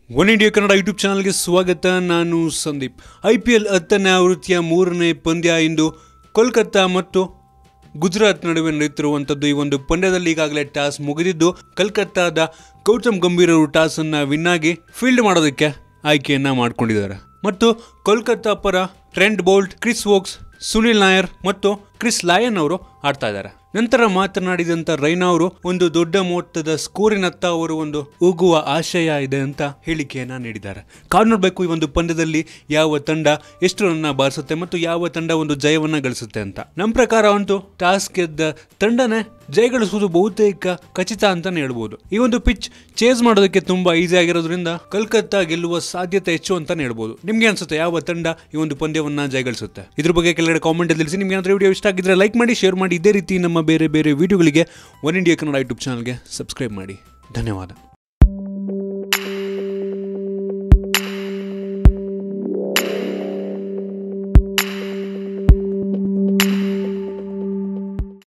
One India Kannada YouTube ಚಾನಲ್ಗೆ ಸ್ವಾಗತ. ನಾನು ಸಂದೀಪ್. IPL 10ನೇ ಆವೃತ್ತಿಯ 3ನೇ ಪಂದ್ಯ ಇಂದು ಕೋಲ್ಕತ್ತಾ ಮತ್ತು ಗುಜರಾತ್ ನಡುವೆ ನಡೆಯುತ್ತಿರುವಂಥದ್ದು. ಈ ಒಂದು ಪಂದ್ಯದಲ್ಲಿ ಈಗಾಗಲೇ ಟಾಸ್ ಮುಗಿದಿದ್ದು ಕೋಲ್ಕತ್ತಾದ ಗೌತಮ್ ಗಂಭೀರ್ ಅವರು ಟಾಸನ್ನು ವಿನ್ ಆಗಿ ಫೀಲ್ಡ್ ಮಾಡೋದಕ್ಕೆ ಆಯ್ಕೆಯನ್ನು ಮಾಡಿಕೊಂಡಿದ್ದಾರೆ ಮತ್ತು ಕೋಲ್ಕತ್ತಾ ಪರ Trent Boult, Chris Woakes, Sunil Narine ಮತ್ತು ಕ್ರಿಸ್ ಲಾಯನ್ ಅವರು ಆಡ್ತಾ ಇದ್ದಾರೆ. ನಂತರ ಮಾತನಾಡಿದಂಥ ರೈನಾ ಅವರು ಒಂದು ದೊಡ್ಡ ಮೊತ್ತದ ಸ್ಕೋರಿನತ್ತ ಅವರು ಒಂದು ಹೋಗುವ ಆಶಯ ಇದೆ ಅಂತ ಹೇಳಿಕೆಯನ್ನ ನೀಡಿದ್ದಾರೆ. ಕಾದು ನೋಡಬೇಕು ಈ ಒಂದು ಪಂದ್ಯದಲ್ಲಿ ಯಾವ ತಂಡ ಎಷ್ಟು ರನ್ನ ಬಾರಿಸುತ್ತೆ ಮತ್ತು ಯಾವ ತಂಡ ಒಂದು ಜಯವನ್ನ ಗಳಿಸುತ್ತೆ ಅಂತ. ನಮ್ಮ ಪ್ರಕಾರ ಅಂತೂ ಟಾಸ್ ಗೆದ್ದ ತಂಡನೇ ಜಯಗಳಿಸುವುದು ಬಹುತೇಕ ಖಚಿತ ಅಂತಾನೆ ಹೇಳ್ಬೋದು. ಈ ಒಂದು ಪಿಚ್ ಚೇಸ್ ಮಾಡೋದಕ್ಕೆ ತುಂಬಾ ಈಸಿ ಆಗಿರೋದ್ರಿಂದ ಕೋಲ್ಕತ್ತಾ ಗೆಲ್ಲುವ ಸಾಧ್ಯತೆ ಹೆಚ್ಚು ಅಂತಾನೆ ಹೇಳ್ಬೋದು. ನಿಮ್ಗೆ ಅನ್ಸುತ್ತೆ ಯಾವ ತಂಡ ಈ ಒಂದು ಪಂದ್ಯವನ್ನ ಜಯಗಳಿಸುತ್ತೆ? ಇದ್ರ ಬಗ್ಗೆ ಕೆಳಗಡೆ ಕಾಮೆಂಟ್ ಅಲ್ಲಿ ತಿಳಿಸಿ. ನಿಮ್ಗೆ ಏನಾದರೂ ವಿಡಿಯೋ ಇಷ್ಟ ಆಗಿದ್ರೆ ಲೈಕ್ ಮಾಡಿ, ಶೇರ್ ಮಾಡಿ. ಇದೇ ರೀತಿ ನಮ್ಮ ಬೇರೆ ಬೇರೆ ವಿಡಿಯೋಗಳಿಗೆ ಒನ್ ಇಂಡಿಯಾ ಕನ್ನಡ ಯೂಟ್ಯೂಬ್ ಚಾನಲ್ಗೆ ಸಬ್ಸ್ಕ್ರೈಬ್ ಮಾಡಿ. ಧನ್ಯವಾದ.